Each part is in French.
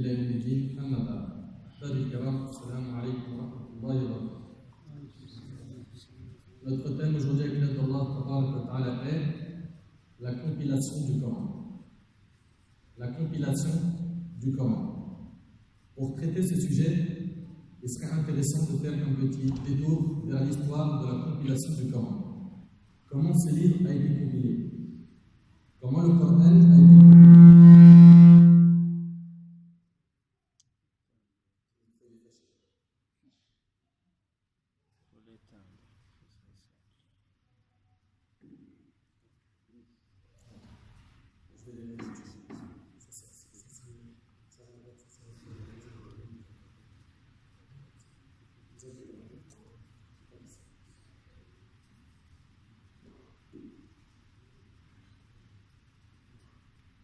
إلى يوم الدين أما بعد. أحبابي الكرام, السلام عليكم ورحمة الله وبركاته. Notre thème aujourd'hui avec l'aide d'Allah Tabaraka wa Ta'ala est la compilation du Coran. La compilation du Coran. Pour traiter ce sujet, il serait intéressant de faire un petit détour vers l'histoire de la compilation du Coran. Comment ce livre a été compilé? Comment le Coran a été compilé?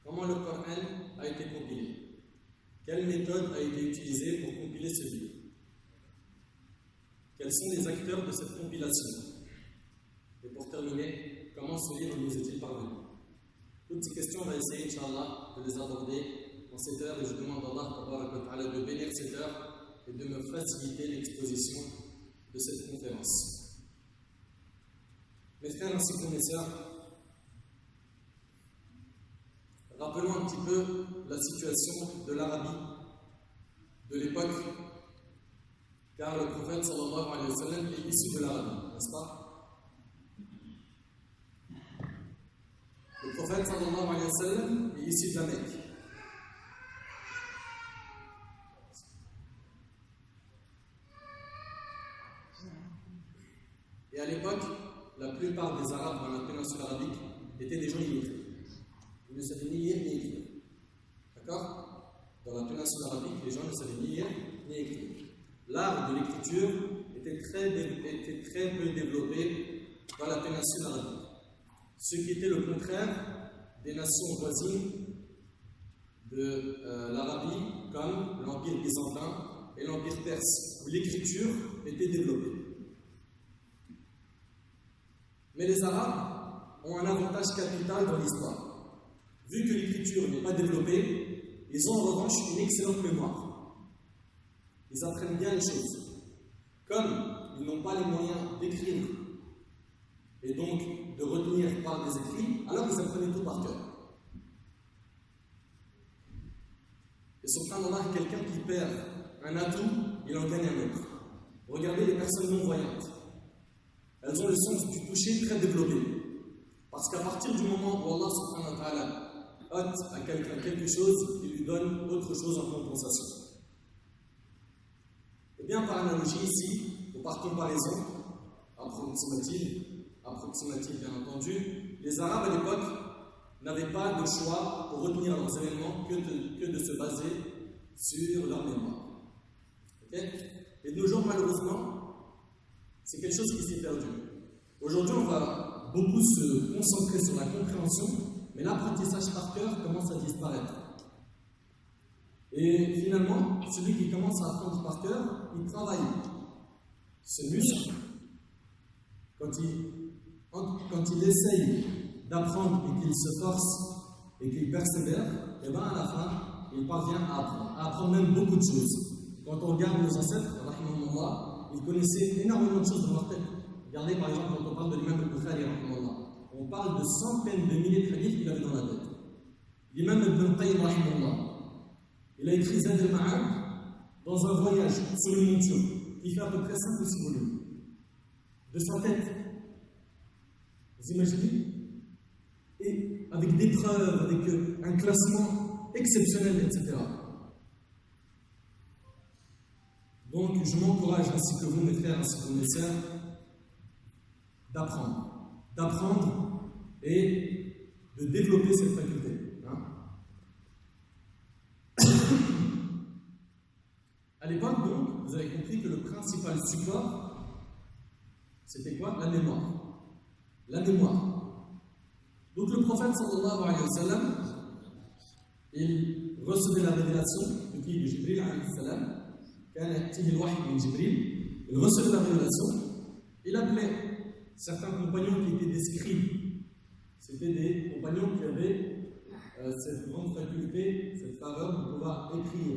Comment le Coran a été compilé? Quelle méthode a été utilisée pour compiler ce livre? Quels sont les acteurs de cette compilation? Et pour terminer, comment ce livre nous est-il parvenu? Toutes ces questions, on va essayer, Inch'Allah, de les aborder en cette heure, et je demande à Allah de bénir cette heure et de me faciliter l'exposition de cette conférence. Mes frères ainsi que mes sœurs, rappelons un petit peu la situation de l'Arabie de l'époque, car le prophète sallallahu alayhi wa sallam est issu de l'Arabie, n'est-ce pas? Le prophète sallallahu alayhi wa sallam est issu de la Mecque. Et à l'époque, la plupart des Arabes dans la péninsule arabique étaient des gens illettrés. Ils ne savaient ni lire ni écrire. D'accord? Dans la péninsule arabique, les gens ne savaient ni lire ni écrire. L'art de l'écriture était très peu développé dans la péninsule arabique. Ce qui était le contraire des nations voisines de l'Arabie, comme l'Empire byzantin et l'Empire perse, où l'écriture était développée. Mais les Arabes ont un avantage capital dans l'histoire. Vu que l'écriture n'est pas développée, ils ont en revanche une excellente mémoire. Ils apprennent bien les choses. Comme ils n'ont pas les moyens d'écrire et donc de retenir par des écrits, alors ils apprenaient tout par cœur. Et subhanallah, quelqu'un qui perd un atout, il en gagne un autre. Regardez les personnes non-voyantes. Elles ont le sens du toucher très développé. Parce qu'à partir du moment où Allah subhanahu wa ta'ala ôte à quelqu'un quelque chose, il lui donne autre chose en compensation. Et bien par analogie ici, ou par comparaison approximative bien entendu, les Arabes à l'époque n'avaient pas de choix pour retenir leurs événements que de se baser sur leur mémoire. Okay? Et de nos jours, malheureusement, c'est quelque chose qui s'est perdu. Aujourd'hui, on va beaucoup se concentrer sur la compréhension, mais l'apprentissage par cœur commence à disparaître. Et finalement, celui qui commence à apprendre par cœur, il travaille ce muscle. Quand il essaye d'apprendre et qu'il se force et qu'il persévère, et bien à la fin, il parvient à apprendre même beaucoup de choses. Quand on regarde nos ancêtres, rahimahumullah, ils connaissaient énormément de choses dans leur tête. Regardez par exemple quand on parle de l'imam al-Bukhari, rahimahullah. On parle de centaines de milliers de hadiths qu'il avait dans la tête. L'imam Ibn Qayyim, rahimahullah, il a écrit Zad al-Ma'ad dans un voyage sur une monture qui fait à peu près 5 ou 6 volumes. De sa tête. Vous imaginez? Et avec des preuves, avec un classement exceptionnel, etc. Donc, je m'encourage, ainsi que vous, mes frères, ainsi que mes sœurs, d'apprendre et de développer cette faculté. À l'époque, donc, vous avez compris que le principal support, c'était quoi? La mémoire. La mémoire. Donc le prophète sallallahu alayhi wa sallam, il recevait la révélation de Jibril alayhi salam, il recevait la révélation, il appelait certains compagnons qui étaient des scribes. C'était des compagnons qui avaient cette grande faculté, cette faveur de pouvoir écrire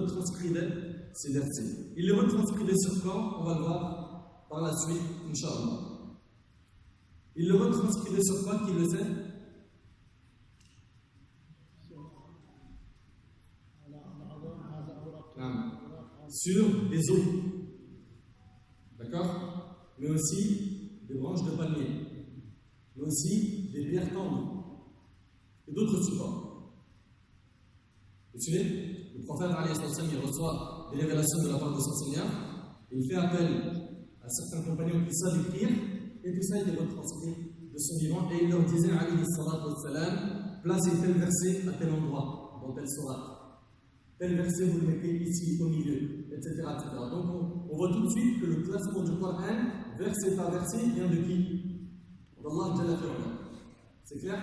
retranscrivait ces versets. Il les retranscrivait sur quoi? On va le voir par la suite, Inch'Allah. Il le retranscrivait sur quoi? Qui le sait? Sur des os. D'accord? Mais aussi des branches de palmier. Mais aussi des pierres tendres. Et d'autres supports. Vous suivez? Le prophète, il reçoit des révélations de la part de son Seigneur. Il fait appel à certains compagnons qui savent écrire. Et tout ça, il est retranscrit de son vivant. Et il leur disait, alayhi salatu wassalam, placez tel verset à tel endroit, dans telle sourate. Tel verset, vous le mettez ici, au milieu, etc. etc. Donc, on voit tout de suite que le classement du Coran, verset par verset, vient de qui? D'Allah Jalla fi'ala. C'est clair?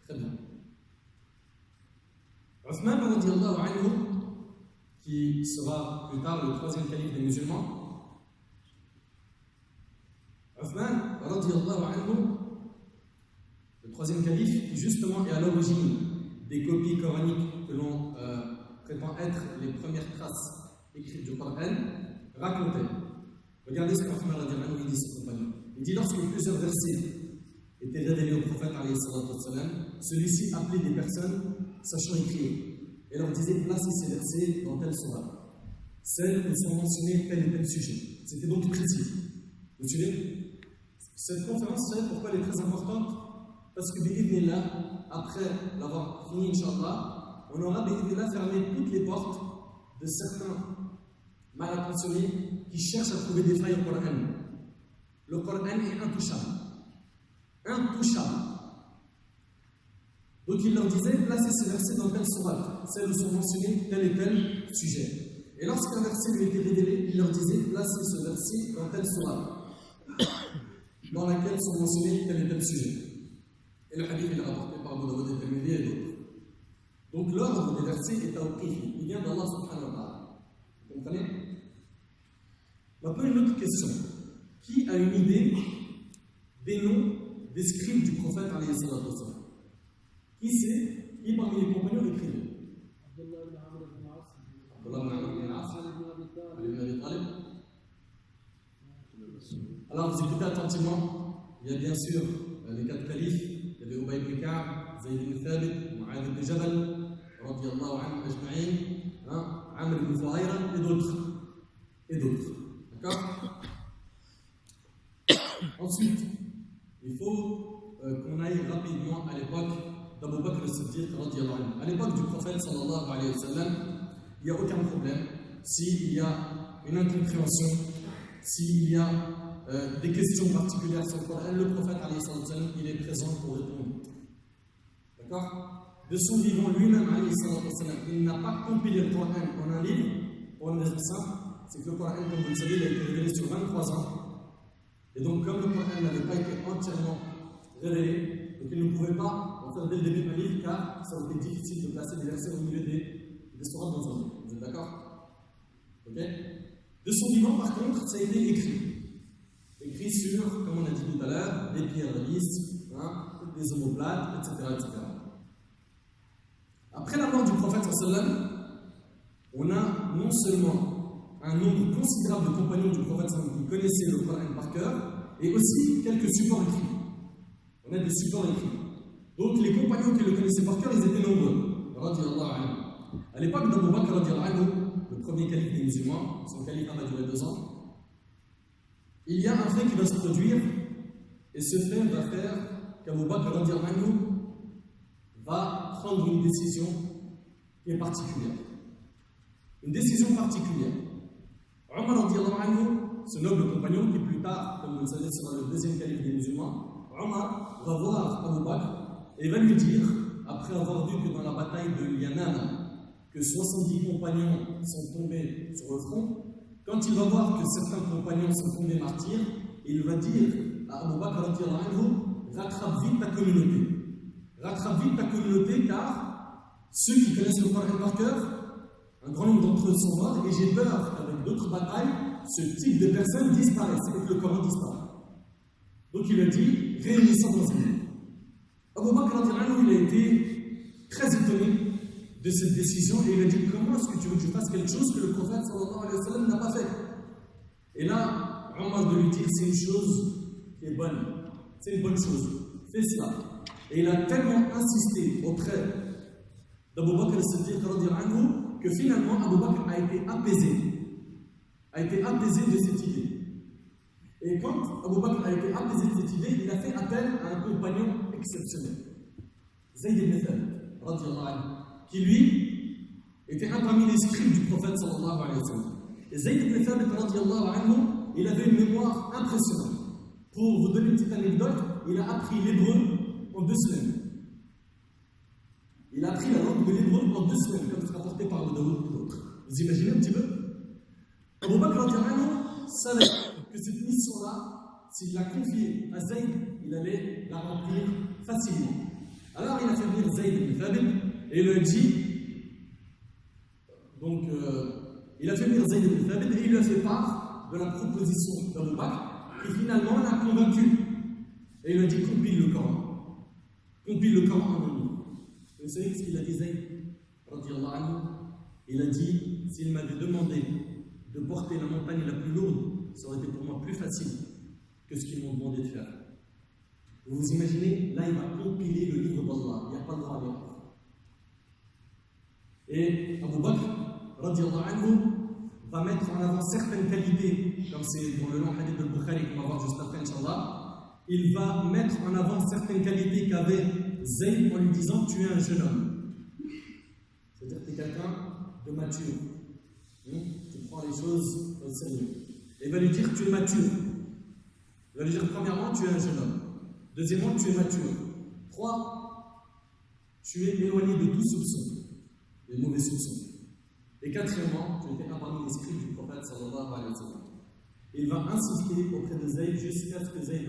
Très bien. Uthman radiyallahu anhu, qui sera plus tard le troisième calife des musulmans, Uthman radiyallahu anhu, le troisième calife, qui justement est à l'origine des copies coraniques que l'on prétend être les premières traces écrites du Coran, racontait. Regardez ce qu'Uthman radiyallahu anhu dit à ses compagnons. Il dit, lorsque plusieurs versets étaient révélés au prophète, celui-ci appelait des personnes sachant écrire et leur disait, placez ces versets dans telle sourate. Celles où sont mentionnés tel et tel sujet. C'était donc précis. Vous suivez? Cette conférence, vous savez pourquoi elle est très importante? Parce que bi'idhnillah, après l'avoir fini, Inch'Allah, on aura bi'idhnillah fermé toutes les portes de certains mal intentionnés qui cherchent à trouver des failles au Coran. Le Coran est intouchable. Intouchable. Donc il leur disait, placez ces versets dans telle sourate, celles où sont mentionnés tel et tel sujet. Et lorsqu'un verset lui était révélé, il leur disait, placez ce verset dans telle sourate, dans laquelle sont mentionnés tel et tel sujet. Et le hadith est rapporté par Abu Dawud et Tirmidhi et d'autres. Donc l'ordre des versets est tawqif, il vient d'Allah subhanahu wa ta'ala. Vous comprenez? Maintenant une autre question. Qui a une idée des noms des scribes du prophète alayhi salatu wassalam? Qui c'est? Qui parmi les compagnons écrivait? Abdullah ibn Amr ibn As, Ali ibn Abi Talib. Alors vous écoutez attentivement, il y a bien sûr les quatre califes, il y avait Ubay ibn Ka'b, Zayd ibn Thabit, Mu'adh ibn Jabal, radiyallahu anhu ajma'in, Amr ibn Fuhayra et d'autres. Et d'autres. D'accord? Ensuite, il faut qu'on aille rapidement à l'époque d'Abu Bakr as-Siddiq radiyallahu anhu. À l'époque du prophète sallallahu alayhi wa sallam, il n'y a aucun problème s'il y a une incompréhension, s'il y a des questions particulières sur le Coran, le prophète alayhi wa sallam, il est présent pour répondre. D'accord? De son vivant lui-même alayhi wa sallam, il n'a pas compilé le Coran en un livre pour une raison simple, c'est que le Coran, comme vous le savez, il a été révélé sur 23 ans. Et donc, comme le Coran n'avait pas été entièrement révélé, donc il ne pouvait pas en faire dès le début d'un livre, car ça aurait été difficile de placer des versets au milieu des sourates dans un livre. Vous êtes d'accord? Ok? De son vivant, par contre, ça a été écrit. Écrit sur, comme on a dit tout à l'heure, des pierres lisses, des omoplates, etc., etc. Après la mort du prophète sallam, on a non seulement un nombre considérable de compagnons du prophète qui connaissaient le Coran par cœur, et aussi quelques supports écrits. On a des supports écrits. Donc les compagnons qui le connaissaient par cœur, ils étaient nombreux. Radiyallahu anhu. À l'époque d'Abu Bakr radiyallahu anhu, le premier calife des musulmans, son califat va durer 2 ans, il y a un fait qui va se produire, et ce fait va faire qu'Abu Bakr radiyallahu anhu va prendre une décision qui est particulière. Une décision particulière. Omar radiyallahu anhu, ce noble compagnon qui plus tard, comme vous le savez, sera le deuxième calife des musulmans, Omar va voir Abu Bakr et va lui dire, après avoir vu que dans la bataille de Yamama, que 70 compagnons sont tombés sur le front, quand il va voir que certains compagnons sont tombés martyrs, il va dire à Abu Bakr radiyallahu anhu, rattrape vite ta communauté. Rattrape vite ta communauté, car ceux qui connaissent le Coran par cœur, un grand nombre d'entre eux sont morts, et j'ai peur qu'avec d'autres batailles, ce type de personnes disparaissent et que le Coran disparaisse. Donc il a dit, réunissons dans un livre. Abu Bakr, il a été très étonné de cette décision et il a dit comment est-ce que tu veux que je fasse quelque chose que le prophète sallallahu alayhi wa sallam n'a pas fait? Et là, Omar de lui dire c'est une chose qui est bonne, c'est une bonne chose, fais cela. Et il a tellement insisté auprès d'Abu Bakr as-Siddiq que finalement Abu Bakr a été apaisé de cette idée. Et quand Abu Bakr a été apaisé de cette idée, il a fait appel à un compagnon exceptionnel, Zayd ibn Thabit, qui lui était un parmi les scribes du prophète sallallahu alayhi wa sallam. Et Zayd ibn Thabit, il avait une mémoire impressionnante. Pour vous donner une petite anecdote, il a appris l'hébreu en 2 semaines. Il a appris la langue de l'hébreu en 2 semaines, comme c'est rapporté par le Daoud et d'autres. Vous imaginez un petit peu? Abu Bakr savait que cette mission-là, s'il l'a confiée à Zayd, il allait la remplir facilement. Alors il a fait venir Zayd ibn Thabit et il lui a dit, il a fait venir Zayd ibn Thabit et il lui a fait part de la proposition d'Abu Bakr qui finalement l'a convaincu. Et il lui a dit compile le Coran. Compile le Coran en un livre. Vous savez ce qu'il a dit Zayd? Il a dit s'il m'avait demandé de porter la montagne la plus lourde, ça aurait été pour moi plus facile que ce qu'ils m'ont demandé de faire. Vous vous imaginez, là il va compiler le livre d'Allah, il n'y a pas le droit à l'erreur. Et Abu Bakr, va mettre en avant certaines qualités, comme c'est dans le long hadith de Bukhari qu'on va voir juste après, Inch'Allah. Il va mettre en avant certaines qualités qu'avait Zayd en lui disant tu es un jeune homme. C'est-à-dire que tu es quelqu'un de mature. Tu prends les choses au sérieux. Et il va lui dire tu es mature. Il va lui dire premièrement tu es un jeune homme. Deuxièmement tu es mature. 3, tu es éloigné de tout soupçon, les mauvais soupçons. Et 4èmement, tu étais un parmi les scribes du prophète sallallahu alayhi wa sallam. Il va insister auprès de Zayd jusqu'à ce que Zayd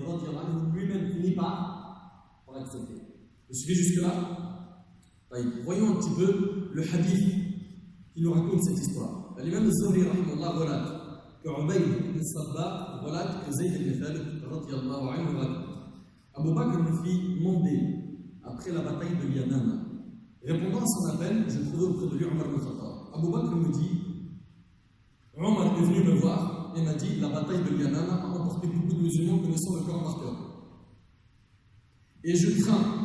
lui-même finit par accepter. Vous suivez jusque-là? Voyons un petit peu le hadith qui nous raconte cette histoire. L'imam al-Zuhri relate que Ubayd ibn Sabba relate que Zayd ibn Thabit radiyallahu anhu raconte. Abu Bakr me fit mander après la bataille de Yamama. Répondant à son appel, je trouvais auprès de lui Omar ibn Khattab. Abu Bakr me dit, Omar est venu me voir et m'a dit la bataille de Yamama a emporté beaucoup de musulmans connaissant le corps par cœur. Et je crains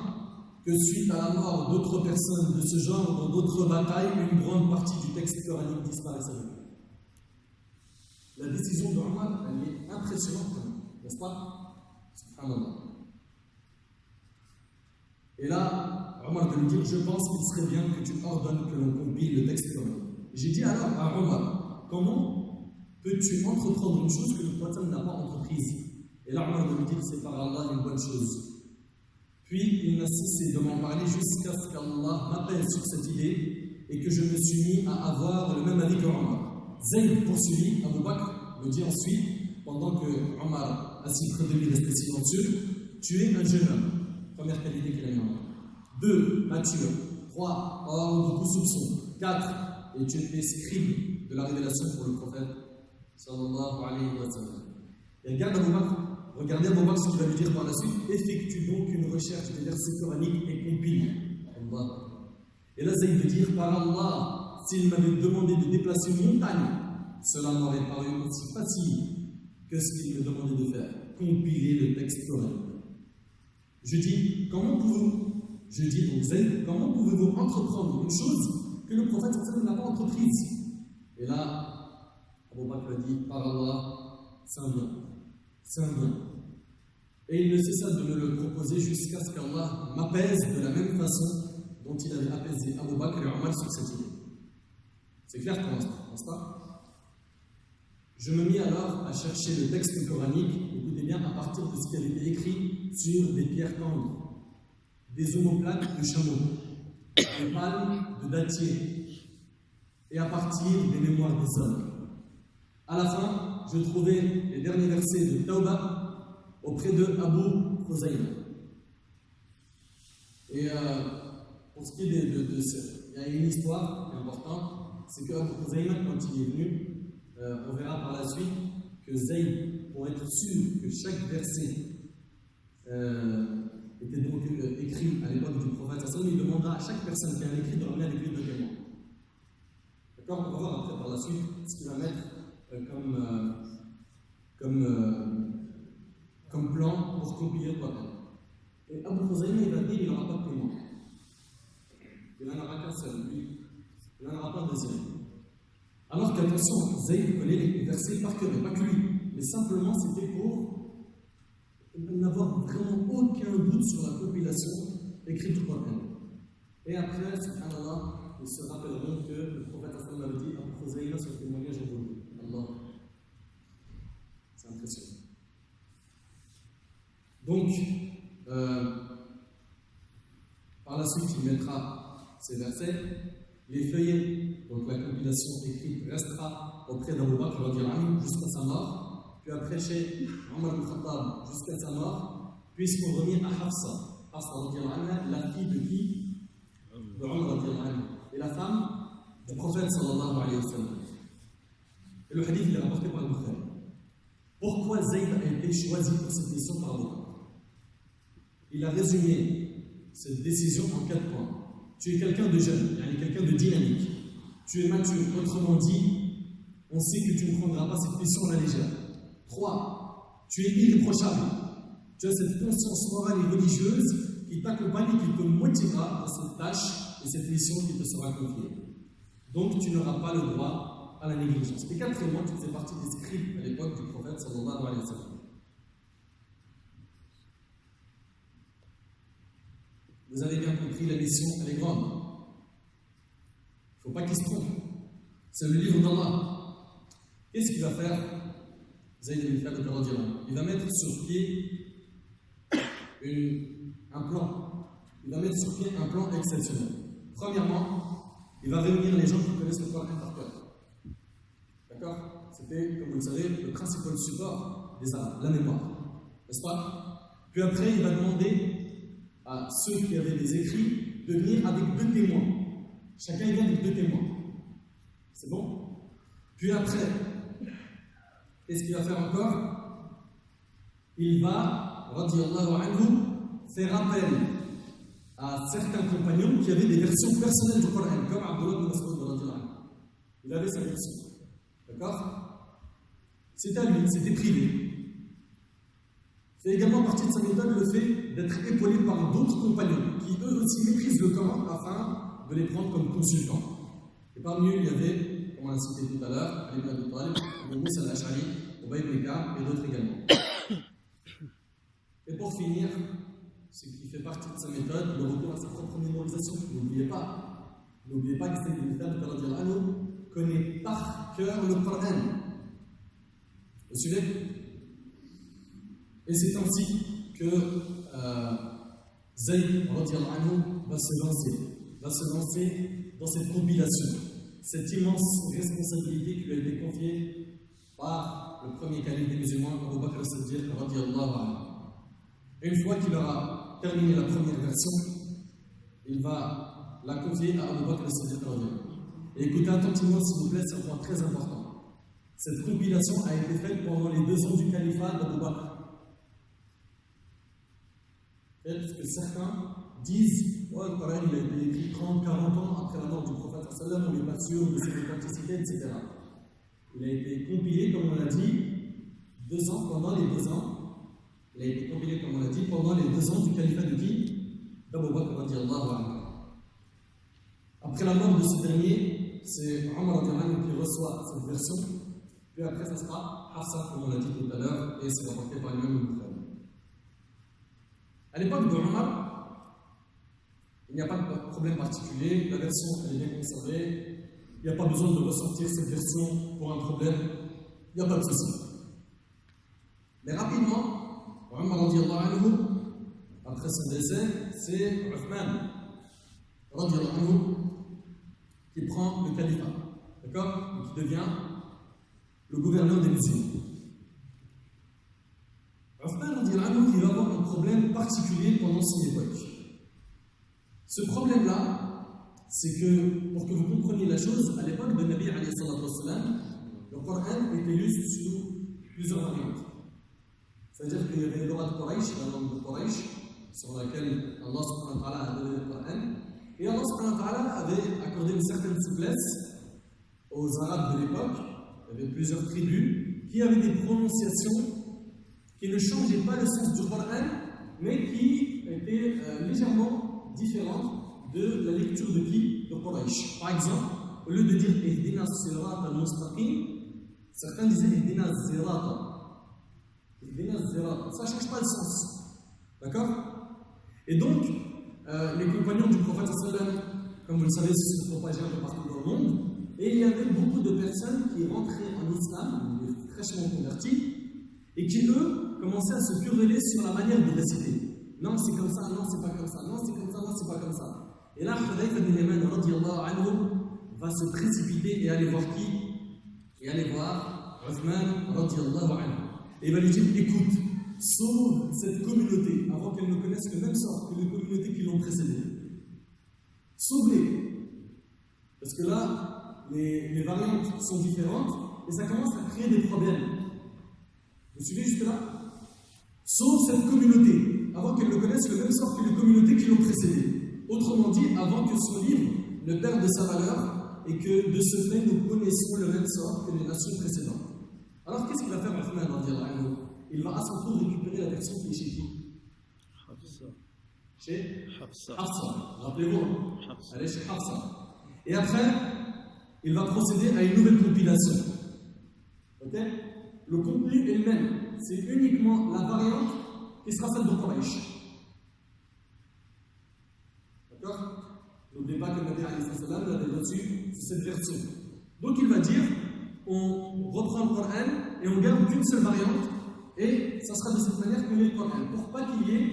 que suite à la mort d'autres personnes de ce genre dans d'autres batailles, une grande partie du texte coranique disparaisse avec eux. La décision d'Omar, elle est impressionnante, n'est-ce pas? Subhanallah. Et là, Omar de lui dire, je pense qu'il serait bien que tu ordonnes que l'on compile le texte coranique. J'ai dit alors à Omar, comment peux-tu entreprendre une chose que le prophète n'a pas entreprise? Et là, Omar de lui dire, c'est par Allah une bonne chose. Puis il n'a cessé de m'en parler jusqu'à ce qu'Allah m'appelle sur cette idée et que je me suis mis à avoir le même avis que Omar. Zayd poursuivit, Abu Bakr me dit ensuite, pendant que Omar, assis près de lui, restait silencieux, tu es un jeune homme. Première qualité qu'il a mis en avant. 2, mature. 3, hors de tout soupçon. 4, et tu es scribe de la révélation pour le prophète sallallahu alayhi wa sallam. Et regardez Abu Bakr ce qu'il va lui dire par la suite. Effectue donc une recherche des versets coraniques et compile. Et là, Zayd veut dire par Allah, s'il m'avait demandé de déplacer une montagne, cela m'aurait paru aussi facile que ce qu'il me demandait de faire, compiler le texte coranique. Je dis, comment pouvez-vous entreprendre une chose que le prophète n'a pas entreprise? Et là, Abu Bakr a dit, par Allah, c'est un bien. Et il ne cessa de me le proposer jusqu'à ce qu'Allah m'apaise de la même façon dont il avait apaisé Abu Bakr et Omar sur cette idée. C'est clair pour l'instant, n'est-ce pas? Je me mis alors à chercher le texte coranique, écoutez bien, à partir de ce qui avait été écrit sur des pierres tendres, des omoplates de chameaux, des palmes de dattiers, et à partir des mémoires des hommes. À la fin, je trouvais les derniers versets de Tawbah auprès de Abu Khuzayma. Et pour ce qui est il y a une histoire importante, c'est que Abu Khuzayma, quand il est venu, on verra par la suite que Zayd, pour être sûr que chaque verset était donc écrit à l'époque du prophète, il demandera à chaque personne qui a un écrit de ramener avec lui 2 témoins. D'accord? On va voir après par la suite ce qu'il va mettre comme plan pour compiler le Coran. Et Abu Khuzayma, il va dire qu'il n'aura pas de témoin. Il n'en aura qu'un seul, lui. Il n'en aura pas de deuxième. Alors qu'attention, Zayd connaît les versets par cœur, mais pas que lui. Mais simplement, c'était pour n'avoir vraiment aucun doute sur la compilation écrite du Coran. Et après, subhanallah, ils se rappelleront que le prophète avait dit Abu Khuzayma sur le témoignage en vaudou. Allah. C'est impressionnant. Donc, par la suite, il mettra ces versets. Les feuillets, donc la compilation écrite, restera auprès d'Abu Bakr jusqu'à sa mort. Puis après, chez Omar ibn Khattab jusqu'à sa mort. Puisqu'on revient à Hafsa. Hafsa, la fille de qui? De Omar, et la femme du prophète sallallahu alayhi wa sallam. Et le hadith il est rapporté par le Bukhari. Pourquoi Zayd a été choisi pour cette mission par Abu Bakr? Il a résumé cette décision en 4 points. Tu es quelqu'un de jeune, quelqu'un de dynamique. Tu es mature. Autrement dit, on sait que tu ne prendras pas cette mission à la légère. 3. Tu es irréprochable. Tu as cette conscience morale et religieuse qui t'accompagne et qui te motivera dans cette tâche et cette mission qui te sera confiée. Donc, tu n'auras pas le droit à la négligence. Et 4e, tu faisais partie des scribes à l'époque du prophète sallallahu alayhi wa sallam. Vous avez bien compris, la mission, elle est grande. Il ne faut pas qu'il se trompe. C'est le livre d'Allah. Qu'est-ce qu'il va faire? Zayd ibn Thabit radiyallahu anhu. Il va mettre sur pied un plan. Il va mettre sur pied un plan exceptionnel. Premièrement, il va réunir les gens qui connaissent le Coran par cœur. D'accord? C'était, comme vous le savez, le principal support des Arabes, la mémoire. N'est-ce pas? Puis après, il va demander à ceux qui avaient des écrits de venir avec 2 témoins. Chacun vient avec 2 témoins. C'est bon? Puis après, qu'est-ce qu'il va faire encore? Il va, radiyallahu anhu, faire appel à certains compagnons qui avaient des versions personnelles du Coran, comme Abdullah ibn Mas'ud radiyallahu anhu. Il avait sa version. D'accord? C'était à lui, c'était privé. C'est également partie de sa méthode le fait d'être épaulé par d'autres compagnons qui eux aussi maîtrisent le Coran afin de les prendre comme consultants. Et parmi eux, il y avait, comme on l'a cité tout à l'heure, Ali ibn Abi Talib, Abu Musa al-Ash'ari, Ubay ibn Ka'b et d'autres également. Et pour finir, ce qui fait partie de sa méthode, le retour à sa propre mémorisation. N'oubliez pas que Zayd ibn Thabit radiyallahu anhu connaît par cœur le Coran. Vous suivez? Et c'est ainsi que Zayd radiyallahu anhu va se lancer dans cette compilation, cette immense responsabilité qui lui a été confiée par le premier calife des musulmans, Abu Bakr as-Siddiq radiyallahu anhu. Une fois qu'il aura terminé la première version, il va la confier à Abu Bakr as-Siddiq radiyallahu anhu. Et écoutez attentivement s'il vous plaît, c'est un point très important. Cette compilation a été faite pendant les 2 ans du califat d'Abu Bakr. Parce que certains disent le Coran il a été écrit 30, 40 ans après la mort du prophète, on n'est pas sûr de ses authenticités, etc. Il a été compilé, comme on l'a dit, 2 ans, pendant les 2 ans. Il a été compilé, comme on l'a dit, pendant les 2 ans du califat de qui? D'Abu Bakr radiyallahu anhu. Après la mort de ce dernier, c'est Omar radiyallahu anhu qui reçoit cette version. Puis après, ça sera Hafsa, comme on l'a dit tout à l'heure, et c'est rapporté par l'imam Bukhari. À l'époque de Omar, il n'y a pas de problème particulier, la version elle est bien conservée, il n'y a pas besoin de ressortir cette version pour un problème, il n'y a pas de souci. Mais rapidement, Omar radiyallahu anhu, après son décès, c'est Uthman radiyallahu anhu qui prend le califat, d'accord? Et qui devient le gouverneur des musulmans. Uthman radiyallahu anhu, il va avoir un problème particulier pendant son époque. Ce problème-là, c'est que, pour que vous compreniez la chose, à l'époque de Nabi alayhi salatu wassalam, le Coran était lu sous plusieurs variantes. C'est-à-dire qu'il y avait l'aura de Quraysh, la langue de Quraysh, sur laquelle Allah subhanahu wa ta'ala a donné le Coran, Et Allah subhanahu wa ta'ala avait accordé une certaine souplesse aux Arabes de l'époque. Il y avait plusieurs tribus qui avaient des prononciations qui ne changeaient pas le sens du Coran, mais qui étaient légèrement différentes de la lecture de qui? De Quraysh. Par exemple, au lieu de dire Ihdina as-sirata al-mustaqim, certains disaient Ihdina az-zirata. Ihdina az-zirata. Ça ne change pas le sens. D'accord? Et donc, les compagnons du prophète sallam, comme vous le savez, se sont propagés un peu partout dans le monde. Et il y avait beaucoup de personnes qui rentraient en islam, des fraîchement convertis, et qui, eux, commençaient à se quereller sur la manière de réciter. Non, c'est comme ça, non, c'est pas comme ça, non, c'est comme ça, non, c'est pas comme ça. Et là, Hudayfa bin Yaman, radiyallahu anhu, va se précipiter et aller voir qui? Et aller voir Uthman, radiyallahu anhu. Et il va lui dire, écoute, sauve cette communauté avant qu'elle ne connaisse le même sort que les communautés qui l'ont précédée. Sauve-les. Parce que là, les variantes sont différentes et ça commence à créer des problèmes. Vous suivez jusque-là? Sauve cette communauté avant qu'elle ne connaisse le même sort que les communautés qui l'ont précédée. Autrement dit, avant que son livre ne perde de sa valeur et que de ce fait nous connaissons le même sort que les nations précédentes. Alors qu'est-ce qu'il va faire Uthman radiyallahu anhu? Il va à son tour récupérer la version qui est chez qui? Hafsa. Chez Hafsa. Hafsa. Rappelez-vous, Hafsa. elle est chez Hafsa. Et après, il va procéder à une nouvelle compilation. Ok? Le contenu est le même. C'est uniquement la variante qui sera celle de Quraysh. D'accord? N'oubliez pas que le Nabi alayhi salam l'avait reçu sur cette version. Donc il va dire, on reprend le Coran et on garde qu'une seule variante. Et ça sera de cette manière qu'on lit le Coran, pour pas qu'il y ait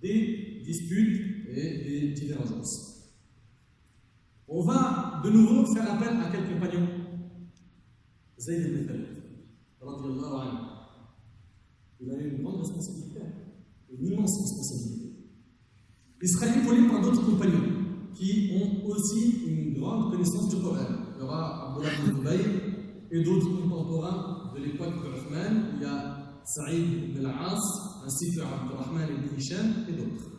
des disputes et des divergences. On va de nouveau faire appel à quel compagnon? Zayd ibn Thabit, radiyallahu anhu. Il a eu une grande responsabilité, une immense responsabilité. Il sera épaulé par d'autres compagnons qui ont aussi une grande connaissance du Coran. Il y aura Abdullah ibn Zubayr et d'autres contemporains de l'époque de Uthman. Il y a Saïd ibn al-As, ainsi que Abdurrahman ibn Hisham et d'autres.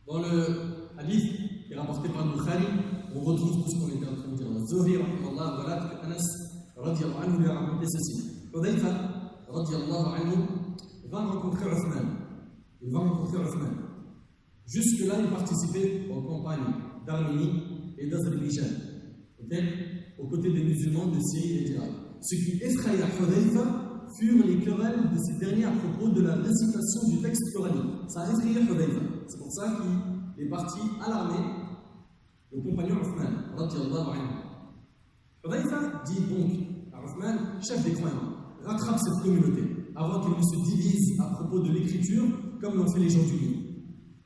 Dans le hadith qui est rapporté par Bukhari, on retrouve tout ce qu'on était en train de dire. Zuhri, rahimahullah, voilà que Anas, radiyallahu anhu, lui a raconté ceci. Hudayfa, radiyallahu anhu, va rencontrer Uthman. Il va rencontrer Uthman. Jusque-là, il participait aux campagnes d'Arménie et d'Azerbaïdjan. Aux côtés des musulmans de Syrie et d'Irak. Ce qui effraya Hudayfa furent les querelles de ces derniers à propos de la récitation du texte coranique. Ça a effrayé Hudayfa. C'est pour ça qu'il est parti à l'armée, le compagnon Uthman, radiyallahu anhu. Hudayfa dit donc à Uthman, chef des croyants, rattrape cette communauté avant qu'elle ne se divise à propos de l'écriture comme l'ont fait les gens du livre.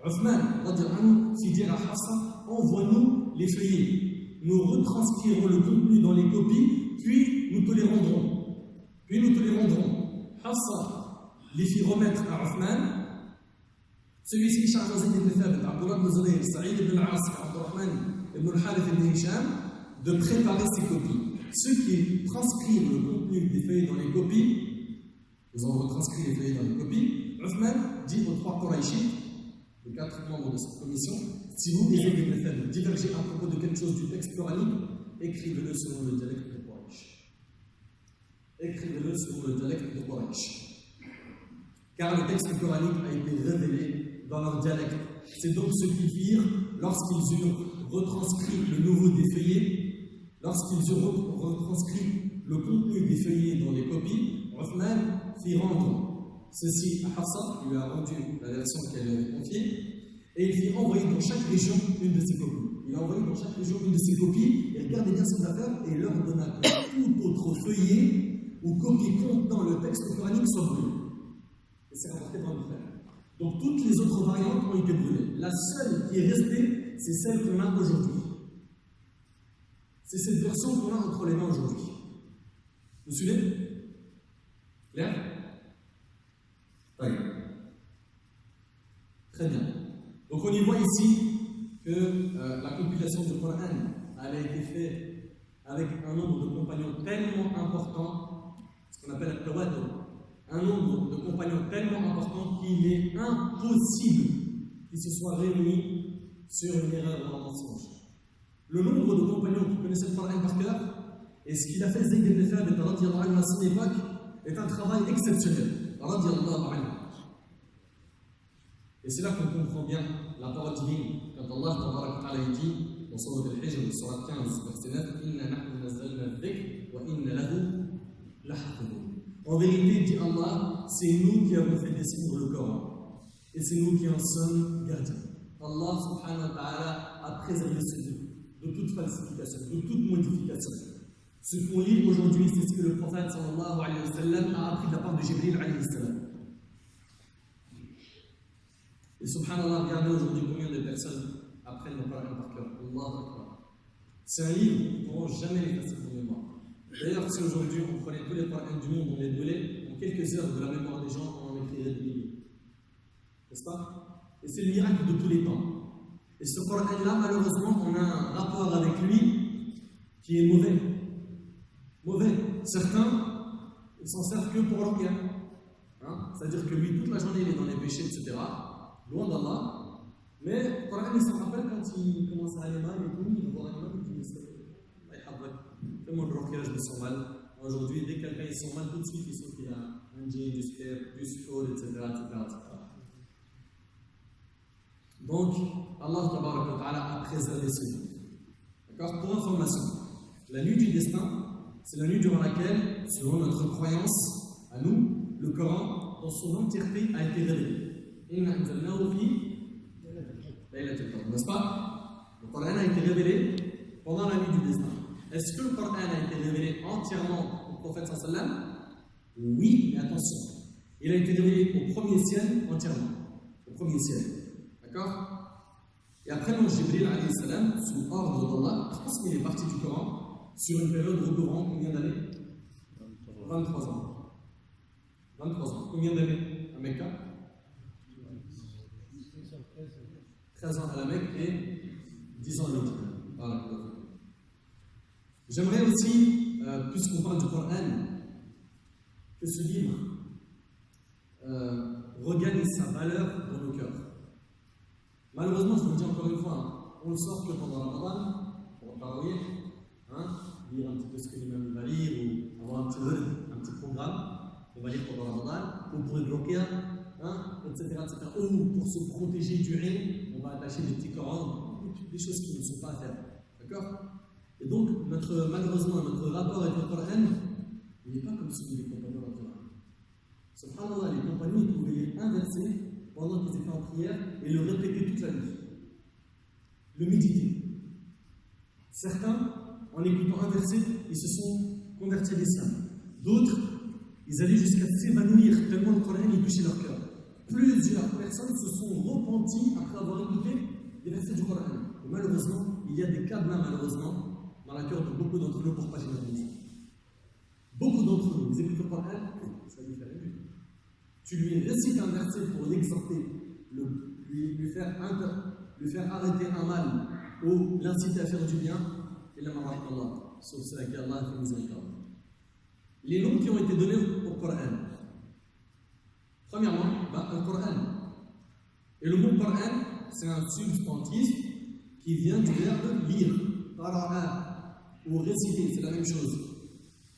Uthman, radiyallahu anhu, fit dire à Hafsa, envoie-nous les feuillets. Nous retranscrirons le contenu dans les copies, puis nous te les rendrons. Hafsa les fit remettre à Uthman. Celui-ci chargea Zayd ibn Thabit, Abdullah ibn Zubayr, Saïd ibn al-As, Abdurrahman ibn al-Harith ibn Hisham, de préparer ces copies. Ceux qui transcrivent le contenu des feuilles dans les copies, ils ont retranscrit les feuilles dans les copies. Uthman dit aux trois Qurayshites, les 4 membres de cette commission, si vous, les Zayd divergez à propos de quelque chose du texte coranique, écrivez-le selon le dialecte de Quraysh. Écrivez-le selon le dialecte de Quraysh. Car le texte coranique a été révélé dans leur dialecte. C'est donc ce qu'ils firent lorsqu'ils eurent retranscrit le nouveau des feuillets, lorsqu'ils eurent retranscrit le contenu des feuillets dans les copies. Uthman fit rendre ceci à Hafsa, il lui a rendu la version qu'elle lui avait confiée, et il fit envoyer dans chaque région une de ses copies. Il a envoyé dans chaque région une de ses copies, et regardez bien ses affaires, et leur donna que tout autre feuillet ou copie contenant le texte coranique soit brûlé. Et c'est rapporté par le frère. Donc toutes les autres variantes ont été brûlées. La seule qui est restée, c'est celle qu'on a aujourd'hui. C'est cette version qu'on a entre les mains aujourd'hui. Vous suivez? Clair? Très bien. Donc on y voit ici que la compilation du Coran a été faite avec un nombre de compagnons tellement important, ce qu'on appelle le tawatur, un nombre de compagnons tellement important qu'il est impossible qui se soient réunis sur une erreur ou un mensonge. Le nombre de compagnons qui connaissaient le Coran par cœur et ce qu'il a fait Zayd ibn Thabit radiyallahu anhu à son époque est un travail exceptionnel. Radiyallahu anhu. Et c'est là qu'on comprend bien la parole divine quand Allah tabaraka wa ta'ala dit dans Sourate Al-Hijr, Sourate 15, verset 9, Inna nahnu nazzalna adh-dhikra wa inna lahu lahafidhun. En vérité, dit Allah, c'est nous qui avons fait descendre le Coran et c'est nous qui en sommes gardiens. Allah subhanahu wa ta'ala a préservé ce livre de toute falsification, de toute modification. Ce qu'on lit aujourd'hui, c'est ce que le prophète sallallahu alayhi wa sallam a appris de la part de Jibril alayhi salam. Et subhanallah, regardez aujourd'hui combien de personnes apprennent le Coran par cœur. Allahu Akbar. C'est un livre qui ne pourront jamais l'effacer de mémoire. D'ailleurs, si aujourd'hui on prenait tous les Corans du monde, on les brûlait, en quelques heures de la mémoire des gens, on en écrirait des milliers. N'est-ce pas? Et c'est le miracle de tous les temps. Et ce Coran-là, malheureusement, on a un rapport avec lui qui est mauvais. Mauvais. Certains, ils s'en servent que pour leur bien. C'est-à-dire que lui, toute la journée, il est dans les péchés, etc. Loin d'Allah. Mais le Coran, il s'en rappelle quand il commence à aller mal et tout, il va voir un imam, il dit fais-moi le ruqya, je me sens mal. Aujourd'hui, dès que quelqu'un il se sent mal, tout de suite, il sent qu'il y a un djinn, du sperme, du sphore, etc. Donc, Allah tabaraka wa ta'ala a préservé ce livre. D'accord? Pour information, la nuit du destin, c'est la nuit durant laquelle, selon notre croyance, à nous, le Coran, dans son entièreté, a été révélé. Inna anzalnahu fi laylatil qadr. N'est-ce pas? Le Coran a été révélé pendant la nuit du destin. Est-ce que le Coran a été révélé entièrement au prophète sallallahu alayhi wa sallam? Oui, mais attention. Il a été révélé au premier ciel entièrement. Au premier ciel. D'accord? Et après, Jibril alayhi salam, sous ordre d'Allah, transmet les parties du Coran sur une période recouvrant combien d'années? 23 ans. 23 ans. Combien d'années à Mecca? 13 ans à la Mecque et 10 ans à Médine. Voilà. J'aimerais aussi, puisqu'on parle du Coran, que ce livre regagne sa valeur dans nos cœurs. Malheureusement, je vous le dis encore une fois, on ne le sort que pendant Ramadan, pour travailler, lire un petit peu ce que l'imam va lire, ou avoir un petit programme qu'on va lire pendant Ramadan, ou pour le ruqya, etc. Ou pour se protéger du ilm, on va attacher des petits Corans, des choses qui ne sont pas à faire. D'accord? Et donc, malheureusement, notre rapport avec le Coran, il n'est pas comme celui des compagnons de Coran. Subhanallah, les compagnons, ils pouvaient lire un verset pendant qu'ils étaient en prière et le répéter toute la nuit. Le méditer. Certains, en écoutant un verset, ils se sont convertis à l'islam. D'autres, ils allaient jusqu'à s'évanouir tellement le Coran il touchait leur cœur. Plusieurs personnes se sont repenties après avoir écouté des versets du Coran. Et malheureusement, il y a des cas là, malheureusement, dans le cœur de beaucoup d'entre nous pour pas généraliser. Beaucoup d'entre nous, ils écoutent le Coran, ça lui fait rêver. Tu lui récites un verset pour l'exhorter, lui faire arrêter un mal ou l'inciter à faire du bien, et la marque Allah, sauf ceux à qui Allah a fait miséricorde. Les noms qui ont été donnés au Coran. Premièrement, le Coran. Et le mot Coran, c'est un substantif qui vient du verbe lire, qara'a, ou réciter, c'est la même chose.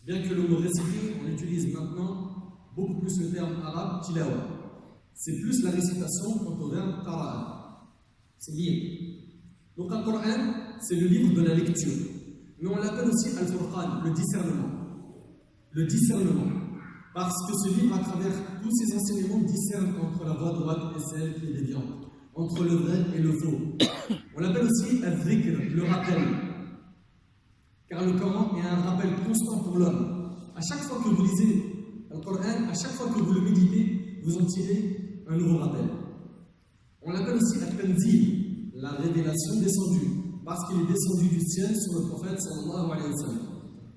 Bien que le mot réciter, on utilise maintenant beaucoup plus le terme arabe tilawa. C'est plus la récitation quant au verbe qara'a. C'est lire. Donc le Coran, c'est le livre de la lecture. Mais on l'appelle aussi Al-Furqan, le discernement. Le discernement. Parce que ce livre, à travers tous ses enseignements, discerne entre la voie droite et celle qui est déviante, entre le vrai et le faux. On l'appelle aussi Al-Dhikr, le rappel. Car le Coran est un rappel constant pour l'homme. À chaque fois que vous lisez le Coran, à chaque fois que vous le méditez, vous en tirez un nouveau rappel. On l'appelle aussi Al-Tanzil, la révélation descendue, parce qu'il est descendu du ciel sur le prophète sallallahu alayhi wa sallam.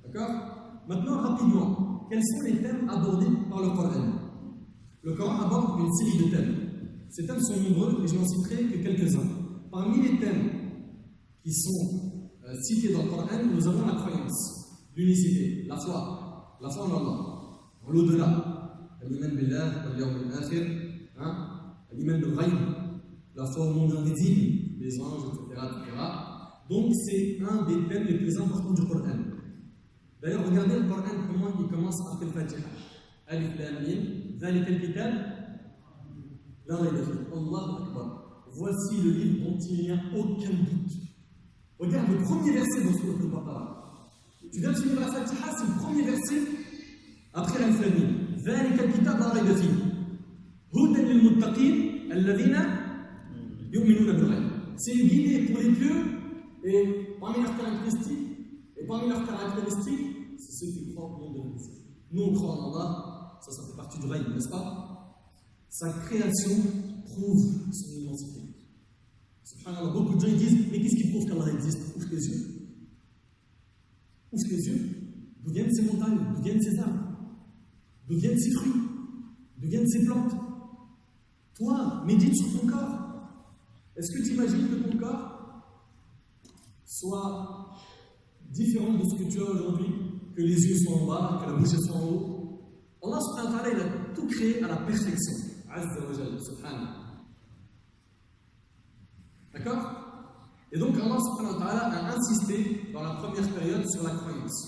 D'accord? Maintenant, rapidement, quels sont les thèmes abordés par le Coran? Le Coran aborde une série de thèmes. Ces thèmes sont nombreux et je n'en citerai que quelques-uns. Parmi les thèmes qui sont cités dans le Coran, nous avons la croyance, l'unicité, la foi en Allah, en l'au-delà, l'iman billah, al-yawm al-akhir, l'iman bil-ghayb, la foi au monde invisible, les anges, etc. Donc c'est un des thèmes les plus importants du Coran. D'ailleurs, regardez le Coran, comment il commence après le Fatiha. Alif Lam Mim, Dhalika al-Kitab, la rayba fihi. Allahu Akbar. Voici le livre dont il n'y a aucun doute. Regarde le premier verset dans Sourate Al-Baqarah. Tu viens de finir la Fatiha, c'est le premier verset après Alif Lam Mim. Dhalika al-Kitab, la rayba fihi. Hudan lil-muttaqin, alladhina yu'minuna bil-ghayb. C'est une guidée pour les pieux, et parmi leurs caractéristiques, c'est ceux qui croient au monde de l'invisible. Nous, on croit en Allah, ça fait partie du règne, n'est-ce pas? Sa création prouve son immensité. Subhanallah, beaucoup de gens ils disent, mais qu'est-ce qui prouve qu'Allah existe? Ouvre tes yeux. Ouvre tes yeux. D'où viennent ces montagnes? D'où viennent ces arbres? D'où viennent ces fruits? D'où viennent ces plantes? Toi, médite sur ton corps. Est-ce que tu imagines que ton corps soit différent de ce que tu as aujourd'hui, que les yeux soient en bas, que la bouche soit en haut? Allah subhanahu wa ta'ala, il a tout créé à la perfection. Azza wa Jalla, subhanahu. D'accord? Et donc Allah subhanahu wa ta'ala a insisté dans la première période sur la croyance.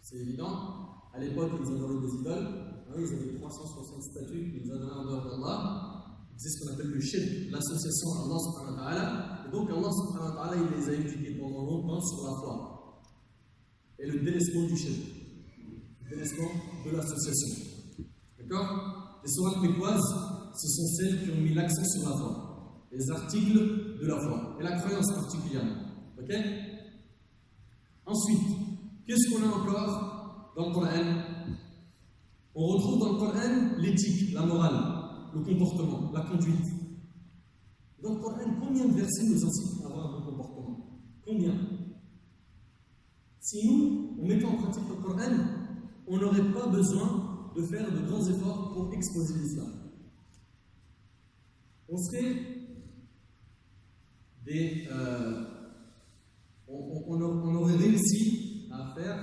C'est évident, à l'époque ils adoraient des idoles, ils avaient 360 statues qu'ils adoraient en dehors d'Allah. C'est ce qu'on appelle le shirk, l'association à Allah subhanahu wa ta'ala. Et donc Allah subhanahu wa ta'ala, il les a éduqués pendant longtemps sur la foi. Et le délaissement du shirk. Le délaissement de l'association. D'accord? Les sourates mécoises, ce sont celles qui ont mis l'accent sur la foi. Les articles de la foi. Et la croyance particulièrement. Ok? Ensuite, qu'est-ce qu'on a encore dans le Coran? On retrouve dans le Coran l'éthique, la morale, le comportement, la conduite. Dans le Coran, combien de versets nous incitent à avoir un bon comportement? Combien? Si nous, on mettait en pratique le Coran, on n'aurait pas besoin de faire de grands efforts pour exposer l'islam. On serait on aurait réussi à faire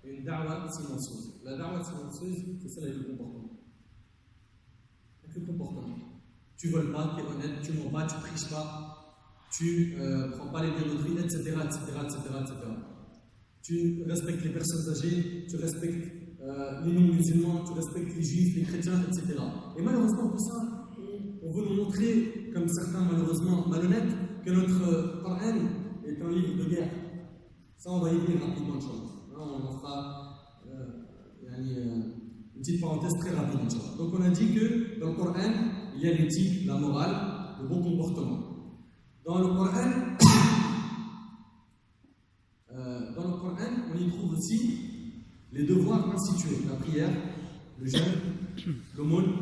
une da'wah silencieuse. La da'wah silencieuse, c'est celle avec le comportement. Le comportement. Tu ne voles pas, tu es honnête, tu ne mens pas, tu ne triches pas, tu ne prends pas les birotteries, etc. Tu respectes les personnes âgées, tu respectes les non-musulmans, tu respectes les juifs, les chrétiens, etc. Et malheureusement, tout ça, on veut nous montrer, comme certains malheureusement malhonnêtes, que notre Coran est un livre de guerre. Ça, on va y venir rapidement, Inch'Allah. On en fera une petite parenthèse très rapide. Donc on a dit que dans le Coran, il y a l'éthique, la morale, le bon comportement. Dans le Coran, on y trouve aussi les devoirs institués, la prière, le jeûne, l'aumône,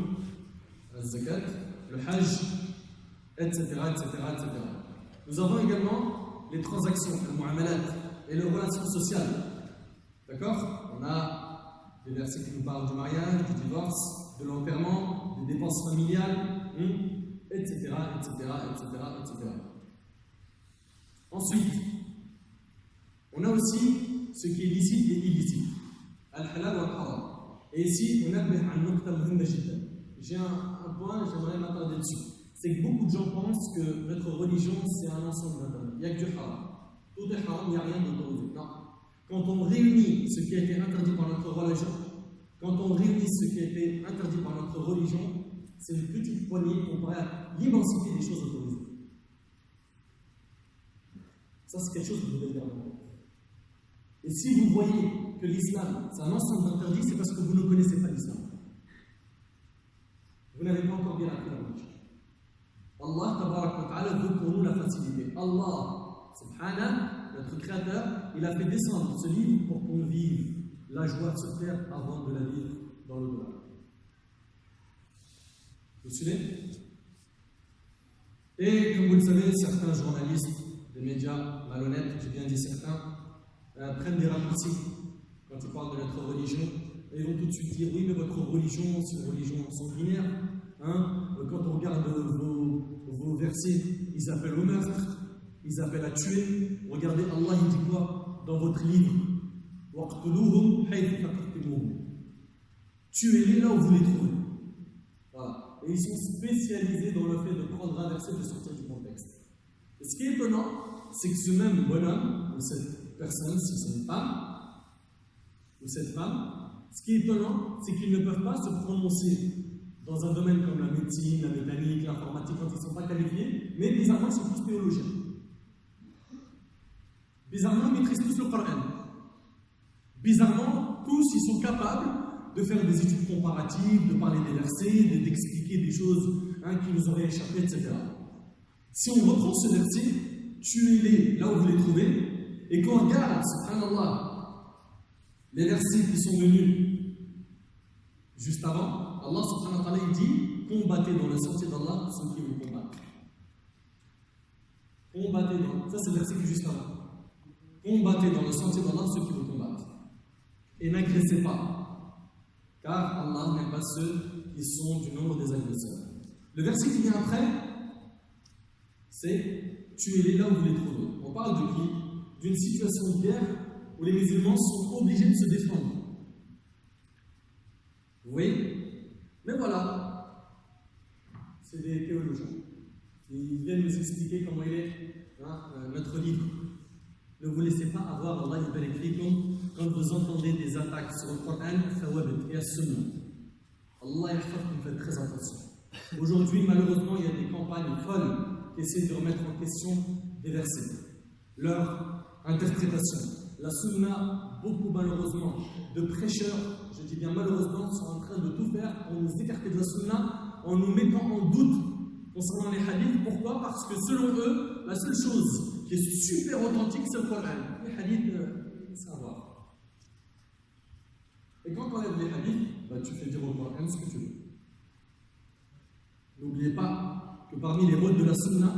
la zakat, le hajj, etc. Nous avons également les transactions, le mu'amalat et les relations sociales. D'accord? On a des versets qui nous parlent du mariage, du divorce, de l'enterrement, des dépenses familiales, etc. Ensuite, on a aussi ce qui est licite et illicite. Al-halal wa al-haram. Et ici, on a j'ai un point, j'aimerais m'attarder dessus. C'est que beaucoup de gens pensent que notre religion, c'est un ensemble d'interdits. Il n'y a que du haram. Tout est haram, il n'y a rien d'autorisé. Non. Quand on réunit ce qui a été interdit par notre religion, c'est une petite poignée comparée à l'immensité des choses autorisées. Ça, c'est quelque chose que vous devez garder en tête. Et si vous voyez que l'islam, c'est un ensemble d'interdits, c'est parce que vous ne connaissez pas l'islam. Vous n'avez pas encore bien appris la religion. Allah, tabarak wa ta'ala, veut pour nous la facilité. Allah, subhanahu, notre créateur, il a fait descendre ce livre pour qu'on vive la joie sur terre avant de la vivre dans l'au-delà. Vous suivez? Et comme vous le savez, certains journalistes, des médias malhonnêtes, j'ai bien dit certains, prennent des raccourcis quand ils parlent de notre religion. Et ils vont tout de suite dire, oui, mais votre religion, c'est une religion sanguinaire. Quand on regarde vos versets, ils appellent au meurtre, ils appellent à tuer. Regardez, Allah, il dit quoi dans votre livre? Tuez-les là où vous les trouvez. Voilà. Et ils sont spécialisés dans le fait de prendre un verset et de sortir du contexte. ce qui est étonnant, c'est que ce même bonhomme, ou cette personne, si c'est une femme, ou cette femme, ce qui est étonnant, c'est qu'ils ne peuvent pas se prononcer dans un domaine comme la médecine, la mécanique, l'informatique, quand ils ne sont pas qualifiés, mais bizarrement, ils sont tous théologiens. Bizarrement, ils maîtrisent tous le Coran. Bizarrement, tous, ils sont capables de faire des études comparatives, de parler des versets, d'expliquer des choses qui nous auraient échappé, etc. Si on reprend ce verset, tuez-les là où vous les trouvez, et qu'on regarde, subhanallah, les versets qui sont venus juste avant, Allah subhanahu wa ta'ala il dit combattez dans le sentier d'Allah ceux qui vous combattent. Combattez dans, ça c'est le verset qui est juste avant. Combattez dans le sentier d'Allah ceux qui vous combattent. Et n'agressez pas, car Allah n'aime pas ceux qui sont du nombre des agresseurs. Le verset qui vient après, c'est tuez-les là où vous les trouvez. On parle de qui? D'une situation de guerre où les musulmans sont obligés de se défendre. Vous voyez? Mais voilà, c'est des théologiens. Ils viennent nous expliquer comment il est notre livre. Ne vous laissez pas avoir, Allah yubarik fikum, quand vous entendez des attaques sur le Coran et la Sunna. Allah yahfazkum, faites très attention. Aujourd'hui, malheureusement, il y a des campagnes folles qui essaient de remettre en question des versets, leur interprétation. La Sunna, beaucoup malheureusement, de prêcheurs, je dis bien malheureusement, sont en train de tout faire pour nous écarter de la Sunna en nous mettant en doute concernant les hadiths. Pourquoi? Parce que selon eux, la seule chose qui est super authentique, c'est le Coran. Les hadiths, c'est à voir. Et quand on enlève les hadiths, tu fais dire au Coran ce que tu veux. N'oubliez pas que parmi les rôles de la Sunna,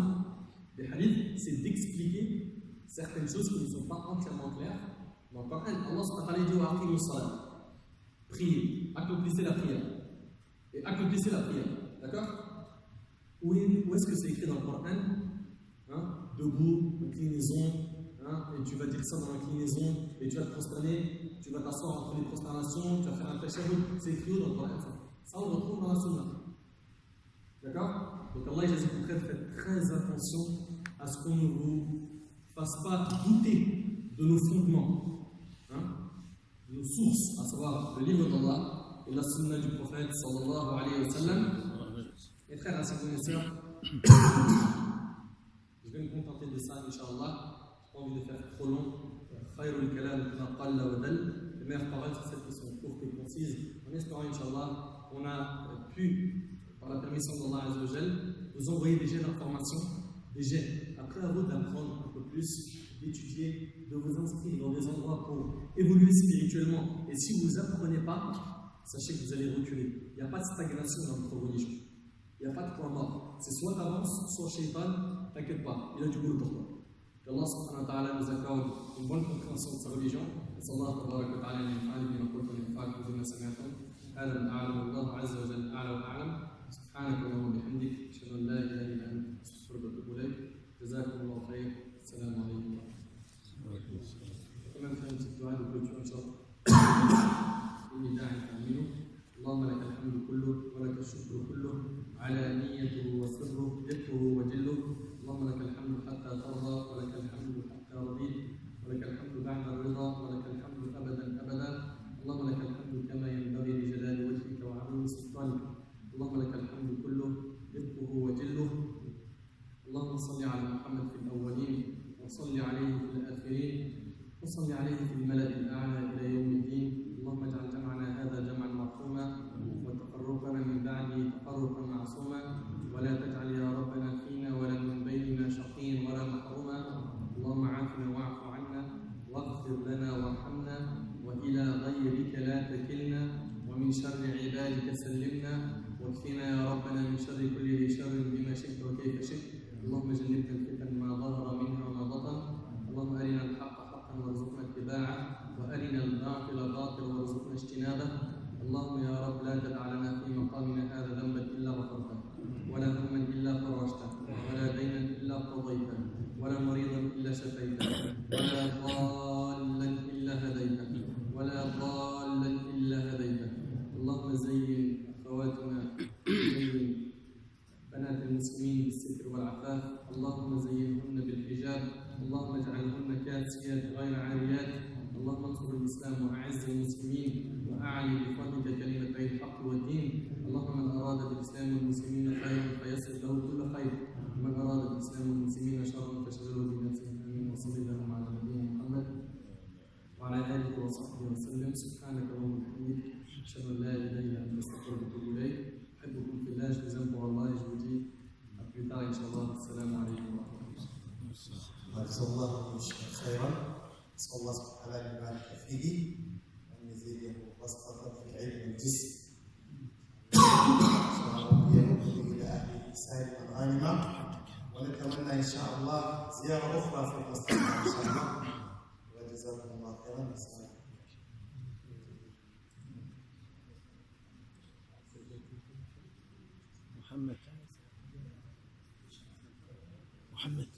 des hadiths, c'est d'expliquer certaines choses qui ne sont pas entièrement claires. Dans le Coran, Allah subhanahu wa ta'ala dit wa aqimu salat. Priez, accomplissez la prière. Et accomplissez la prière. D'accord? Où est-ce que c'est écrit dans le Coran? Debout, inclinaison, et tu vas dire ça dans l'inclinaison, et tu vas te prosterner, tu vas t'asseoir entre les prosternations, tu vas faire un tashahhud. C'est écrit où dans le Coran? Ça, on le retrouve dans la Sunna. D'accord? Donc Allah, il dit, faites très attention à ce qu'on ne vous fasse pas douter de nos fondements, de nos sources, à savoir le livre d'Allah et la sunna du prophète sallallahu alayhi wa sallam. Mes frères ainsi que mes sœurs, je vais me contenter de ça, Inch'Allah. Je n'ai pas envie de faire trop long. Khayrul kalam ma qalla wa dal. Les meilleures paroles, c'est celles qui sont courtes et concises. En espérant, Inch'Allah, on a pu, par la permission d'Allah Azza wa Jal, vous envoyer des jets d'informations, des jets. Après, à vous d'apprendre un peu plus, d'étudier, de vous inscrire dans des endroits pour évoluer spirituellement. Et si vous n'apprenez pas, sachez que vous allez reculer. Il n'y a pas de stagnation dans notre religion. Il n'y a pas de point mort. C'est soit tu avances, soit shaitan, t'inquiète pas, il a du boulot pour toi. qu'Allah subhanahu wa ta'ala nous accorde une bonne compréhension de sa religion. نسأل الله تبارك وتعالى أن ينفعني بما قلت وينفعكم بما سمعتم. هذا ما أعلم والله عز وجل أعلى وأعلم. سبحانك اللهم وبحمدك أشهد أن لا إله إلا أنت أستغفرك وأتوب إليك. جزاكم الله خير. السلام عليكم. كمان في أمس الدعاء بكل إن شاء الله. إني داعي تأمينه. اللهم لك الحمد كله ولك الشكر كله على نيته وسره دقه وجله. اللهم لك الحمد حتى ترضى ولك الحمد حتى رضيت ولك الحمد بعد الرضا ولك الحمد ابدا ابدا. اللهم لك الحمد كما ينبغي لجلال وجهك وعظيم سلطانك. اللهم لك الحمد كله دقه وجله. اللهم صل على محمد في الاولين وصل عليه في الاخرين وصل عليه في الملأ الاعلى الى يوم الدين. اللهم اجعل جمعنا هذا جمعا مرحوما وتفرقنا من بعده تفرقا معصوما ولا تجعل يا ربنا فينا ولا من بيننا شقيا ولا محروما. اللهم عافنا واعف عنا واغفر لنا وارحمنا والى غيرك لا تكلنا ومن شر عبادك سلمنا واكفنا يا ربنا من شر كل ذي شر بما شئت وكيف شئت. اللهم جنبنا الفتن ما ظهر منها وما بطن. اللهم ارنا الحق حقا وارزقنا اتباعه وارنا الباطل باطلا وارزقنا اجتنابه. اللهم يا رب لا تدع لنا في مقامنا هذا ذنبا الا غفرته ولا هما الا فرجته ولا دينا الا قضيته ولا مريضا الا شفيته ولا ضالا الا هديته ولا ضالا الا هديته. اللهم زين اخواتنا زين بنات المسلمين بالستر والعفاف، اللهم زينهن بالحجاب، اللهم اجعلهن كاسيات غير عاريات، اللهم انصر الإسلام وأعز المسلمين وأعلي بفضلك كلمتي الحق والدين، اللهم من أراد بالإسلام والمسلمين خيرا فيسر له كل خير، ومن أراد بالإسلام والمسلمين شرا فشغله بنفسه. آمين. وصل اللهم على نبينا محمد وعلى آله وصحبه وسلم. سبحانك اللهم وبحمدك أشهد أن لا إله إلا أنت أستغفرك وأتوب إليك. أحبكم في الله. Je vous aime pour Allah et je vous dis à plus tard Inch'Allah. Assalamu alaikum wa rahmatullah. جزا الله خيرا. نسأل الله سبحانه وتعالى أن يبارك فيه وأن يزيده بسطة في العلم والجسم. يرده إلى أهله سالما غانما. ونتمنى إن شاء الله زيارة أخرى في المستقبل إن شاء الله. وجزاكم الله خيرا. محمد